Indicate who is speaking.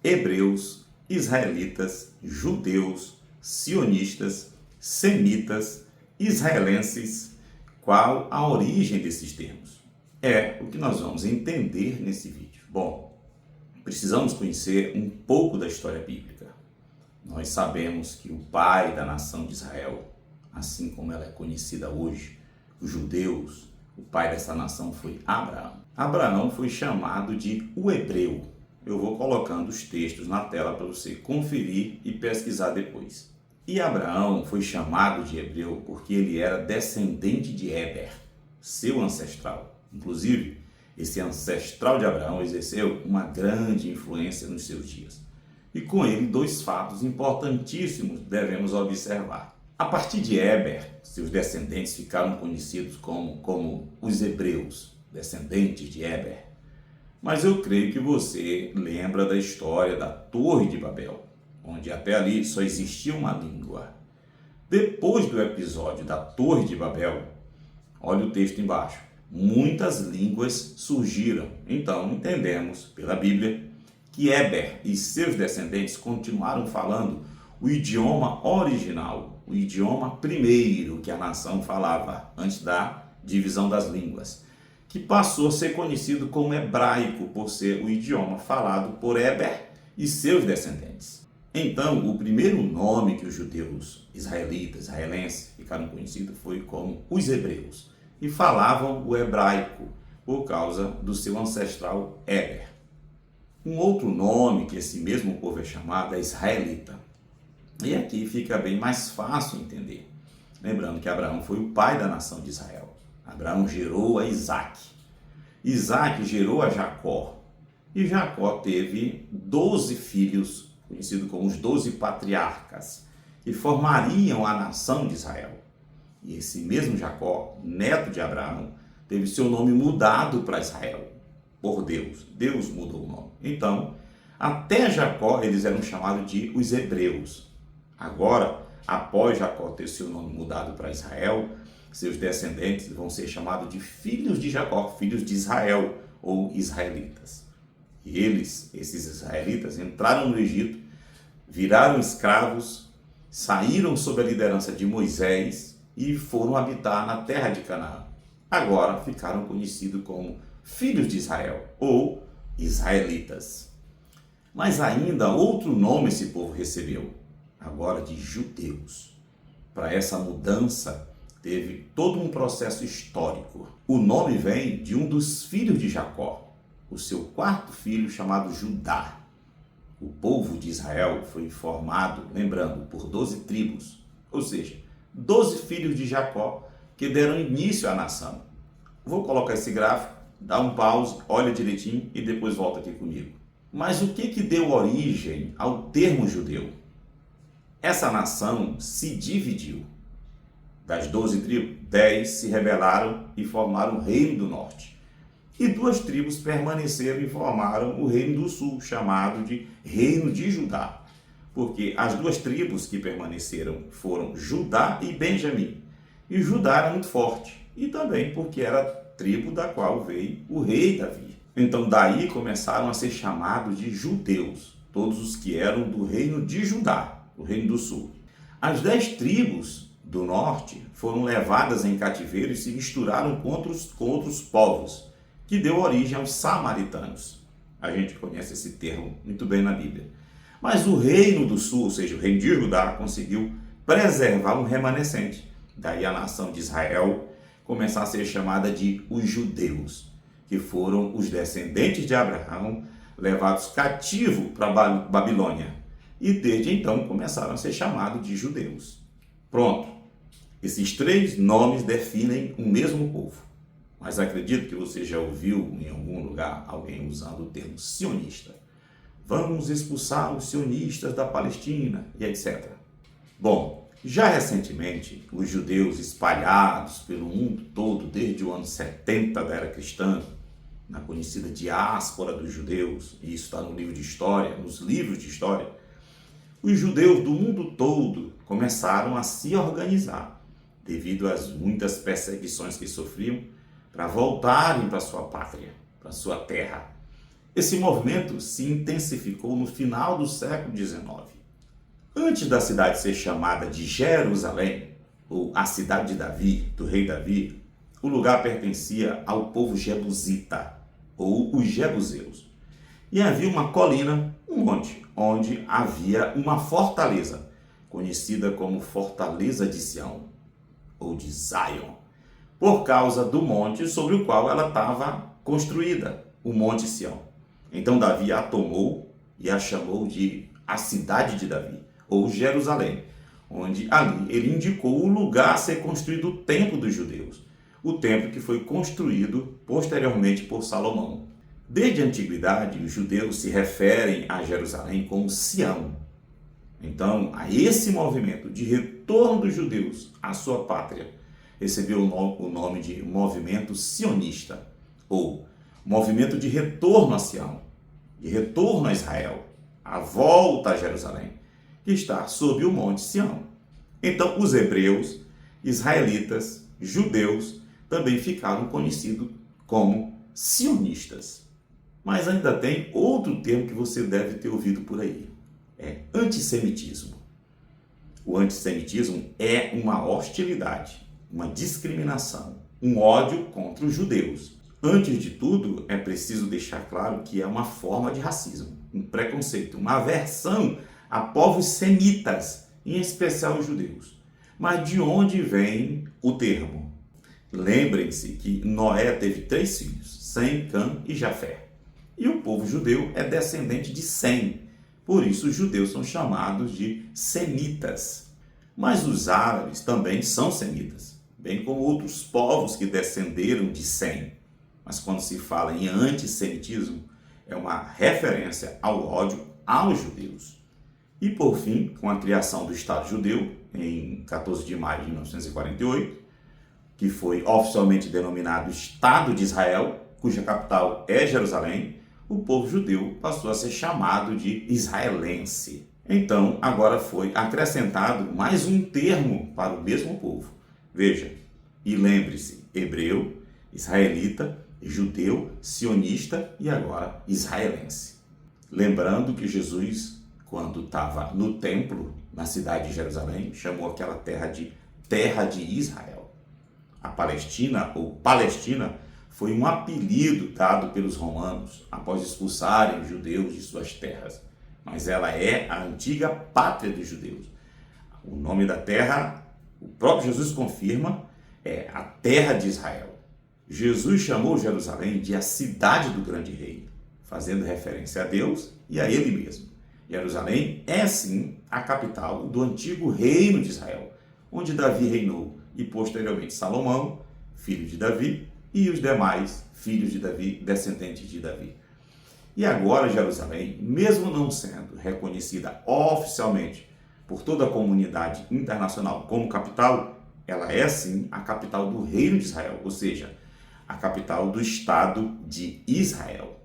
Speaker 1: hebreus, israelitas, judeus, sionistas, semitas, israelenses. Qual a origem desses termos? É o que nós vamos entender nesse vídeo. Bom, precisamos conhecer um pouco da história bíblica. Nós sabemos que o pai da nação de Israel, assim como ela é conhecida hoje, os judeus, o pai dessa nação foi Abraão. Abraão foi chamado de o hebreu. Eu vou colocando os textos na tela para você conferir e pesquisar depois. E Abraão foi chamado de hebreu porque ele era descendente de Éber, seu ancestral. Inclusive, esse ancestral de Abraão exerceu uma grande influência nos seus dias. E com ele, dois fatos importantíssimos devemos observar. A partir de Éber, seus descendentes ficaram conhecidos como os hebreus, descendentes de Éber. Mas eu creio que você lembra da história da Torre de Babel, onde até ali só existia uma língua. Depois do episódio da Torre de Babel, olha o texto embaixo, muitas línguas surgiram. Então, entendemos pela Bíblia que Éber e seus descendentes continuaram falando o idioma original, o idioma primeiro que a nação falava antes da divisão das línguas, que passou a ser conhecido como hebraico por ser o idioma falado por Éber e seus descendentes. Então, o primeiro nome que os judeus israelenses ficaram conhecidos foi como os hebreus e falavam o hebraico por causa do seu ancestral Éber. Um outro nome que esse mesmo povo é chamado é israelita. E aqui fica bem mais fácil entender. Lembrando que Abraão foi o pai da nação de Israel. Abraão gerou a Isaac. Isaac gerou a Jacó. E Jacó teve 12 filhos, conhecidos como os 12 patriarcas, que formariam a nação de Israel. E esse mesmo Jacó, neto de Abraão, teve seu nome mudado para Israel, por Deus. Deus mudou o nome. Então, até Jacó, eles eram chamados de os hebreus. Agora, após Jacó ter seu nome mudado para Israel, seus descendentes vão ser chamados de filhos de Jacó, filhos de Israel, ou israelitas. E eles, esses israelitas, entraram no Egito, viraram escravos, saíram sob a liderança de Moisés e foram habitar na terra de Canaã. Agora ficaram conhecidos como filhos de Israel, ou israelitas. Mas ainda outro nome esse povo recebeu, agora de judeus. Para essa mudança, teve todo um processo histórico. O nome vem de um dos filhos de Jacó, o seu quarto filho chamado Judá. O povo de Israel foi formado, lembrando, por 12 tribos, ou seja, 12 filhos de Jacó que deram início à nação. Vou colocar esse gráfico, dá um pause, olha direitinho e depois volta aqui comigo. Mas o que deu origem ao termo judeu? Essa nação se dividiu. Das 12 tribos, 10 se rebelaram e formaram o Reino do Norte. E 2 tribos permaneceram e formaram o Reino do Sul, chamado de Reino de Judá. Porque as 2 tribos que permaneceram foram Judá e Benjamim. E Judá era muito forte. E também porque era a tribo da qual veio o rei Davi. Então daí começaram a ser chamados de judeus, todos os que eram do Reino de Judá, o Reino do Sul. As 10 tribos do norte foram levadas em cativeiro e se misturaram com outros povos, que deu origem aos samaritanos. A gente conhece esse termo muito bem na Bíblia. Mas o Reino do Sul, ou seja, o Reino de Judá, conseguiu preservar um remanescente. Daí a nação de Israel começar a ser chamada de os judeus, que foram os descendentes de Abraão levados cativos para a Babilônia. E desde então começaram a ser chamados de judeus. Pronto. Esses 3 nomes definem o mesmo povo. Mas acredito que você já ouviu em algum lugar alguém usando o termo sionista. Vamos expulsar os sionistas da Palestina e etc. Bom, já recentemente, os judeus espalhados pelo mundo todo, desde o ano 70 da era cristã, na conhecida diáspora dos judeus, e isso está no livro de história, nos livros de história, os judeus do mundo todo começaram a se organizar, devido às muitas perseguições que sofriam, para voltarem para sua pátria, para sua terra. Esse movimento se intensificou no final do século XIX. Antes da cidade ser chamada de Jerusalém, ou a cidade de Davi, do rei Davi, o lugar pertencia ao povo jebusita, ou os jebuseus. E havia uma colina, um monte, onde havia uma fortaleza, conhecida como Fortaleza de Sião, ou de Zion, por causa do monte sobre o qual ela estava construída, o Monte Sião. Então Davi a tomou e a chamou de a cidade de Davi, ou Jerusalém, onde ali ele indicou o lugar a ser construído o templo dos judeus, o templo que foi construído posteriormente por Salomão. Desde a antiguidade, os judeus se referem a Jerusalém como Sião. Então, a esse movimento de retorno dos judeus à sua pátria, recebeu o nome de movimento sionista, ou movimento de retorno a Sião, de retorno a Israel, a volta a Jerusalém, que está sob o Monte Sião. Então, os hebreus, israelitas, judeus, também ficaram conhecidos como sionistas. Mas ainda tem outro termo que você deve ter ouvido por aí. É antissemitismo. O antissemitismo é uma hostilidade, uma discriminação, um ódio contra os judeus. Antes de tudo, é preciso deixar claro que é uma forma de racismo, um preconceito, uma aversão a povos semitas, em especial os judeus. Mas de onde vem o termo? Lembrem-se que Noé teve 3 filhos, Sem, Cã e Jafé. E o povo judeu é descendente de Sem. Por isso os judeus são chamados de semitas. Mas os árabes também são semitas, bem como outros povos que descenderam de Sem. Mas quando se fala em antissemitismo, é uma referência ao ódio aos judeus. E por fim, com a criação do Estado judeu, em 14 de maio de 1948, que foi oficialmente denominado Estado de Israel, cuja capital é Jerusalém, o povo judeu passou a ser chamado de israelense. Então, agora foi acrescentado mais um termo para o mesmo povo. Veja, e lembre-se, hebreu, israelita, judeu, sionista e agora israelense. Lembrando que Jesus, quando estava no templo, na cidade de Jerusalém, chamou aquela terra de Israel. A Palestina, ou Palestina, foi um apelido dado pelos romanos após expulsarem os judeus de suas terras. Mas ela é a antiga pátria dos judeus. O nome da terra, o próprio Jesus confirma, é a terra de Israel. Jesus chamou Jerusalém de a cidade do grande rei, fazendo referência a Deus e a ele mesmo. Jerusalém é sim a capital do antigo reino de Israel, onde Davi reinou e posteriormente Salomão, filho de Davi, e os demais filhos de Davi, descendentes de Davi. E agora Jerusalém, mesmo não sendo reconhecida oficialmente por toda a comunidade internacional como capital, ela é sim a capital do reino de Israel, ou seja, a capital do Estado de Israel.